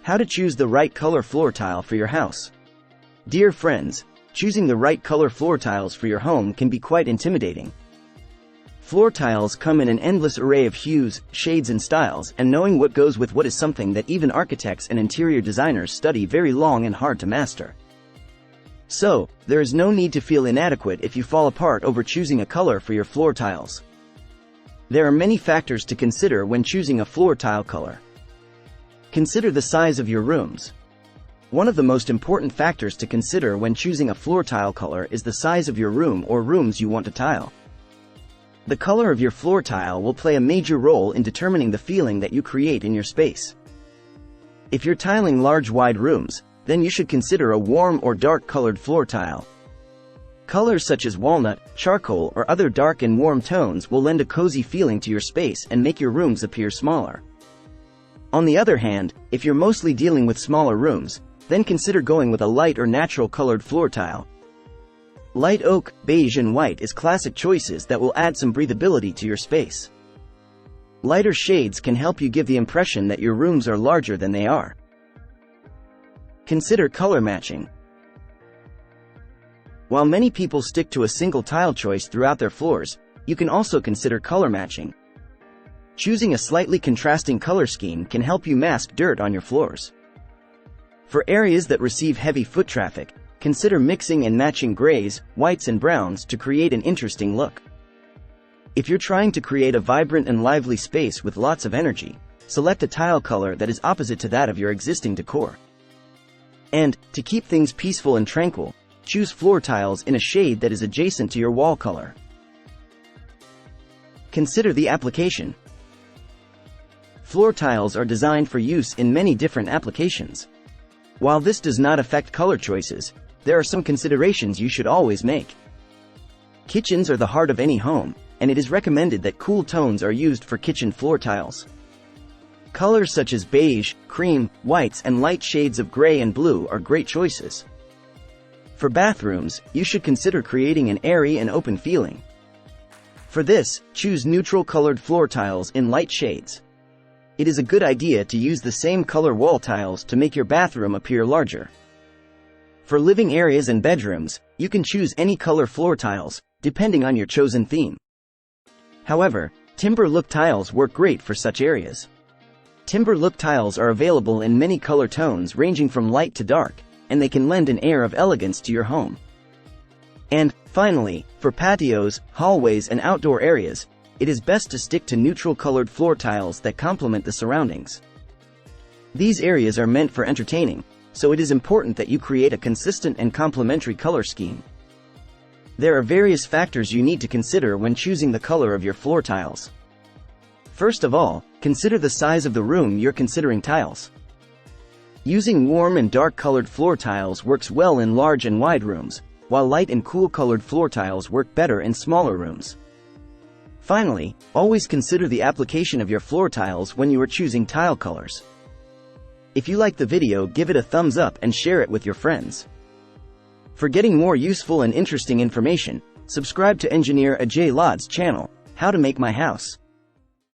How to choose the right color floor tile for your house. Dear friends, choosing the right color floor tiles for your home can be quite intimidating. Floor tiles come in an endless array of hues, shades and styles, and knowing what goes with what is something that even architects and interior designers study very long and hard to master. So, there is no need to feel inadequate if you fall apart over choosing a color for your floor tiles. There are many factors to consider when choosing a floor tile color. Consider the size of your rooms. One of the most important factors to consider when choosing a floor tile color is the size of your room or rooms you want to tile. The color of your floor tile will play a major role in determining the feeling that you create in your space. If you're tiling large wide rooms, then you should consider a warm or dark colored floor tile. Colors such as walnut, charcoal or other dark and warm tones will lend a cozy feeling to your space and make your rooms appear smaller. On the other hand, if you're mostly dealing with smaller rooms, then consider going with a light or natural colored floor tile. Light oak, beige and white is classic choices that will add some breathability to your space. Lighter shades can help you give the impression that your rooms are larger than they are. Consider color matching. While many people stick to a single tile choice throughout their floors, you can also consider color matching. Choosing a slightly contrasting color scheme can help you mask dirt on your floors. For areas that receive heavy foot traffic, consider mixing and matching grays, whites and browns to create an interesting look. If you're trying to create a vibrant and lively space with lots of energy, select a tile color that is opposite to that of your existing decor. And, to keep things peaceful and tranquil, choose floor tiles in a shade that is adjacent to your wall color. Consider the application. Floor tiles are designed for use in many different applications. While this does not affect color choices, there are some considerations you should always make. Kitchens are the heart of any home, and it is recommended that cool tones are used for kitchen floor tiles. Colors such as beige, cream, whites and light shades of gray and blue are great choices. For bathrooms, you should consider creating an airy and open feeling. For this, choose neutral colored floor tiles in light shades. It is a good idea to use the same color wall tiles to make your bathroom appear larger. For living areas and bedrooms, you can choose any color floor tiles, depending on your chosen theme. However, timber look tiles work great for such areas. Timber look tiles are available in many color tones ranging from light to dark, and they can lend an air of elegance to your home. And, finally, for patios, hallways and outdoor areas, it is best to stick to neutral colored floor tiles that complement the surroundings. These areas are meant for entertaining, so it is important that you create a consistent and complementary color scheme. There are various factors you need to consider when choosing the color of your floor tiles. First of all, consider the size of the room you're considering tiles. Using warm and dark colored floor tiles works well in large and wide rooms, while light and cool colored floor tiles work better in smaller rooms. Finally, always consider the application of your floor tiles when you are choosing tile colors. If you like the video, give it a thumbs up and share it with your friends. For getting more useful and interesting information, subscribe to Engineer Ajay Lod's channel, How to Make My House.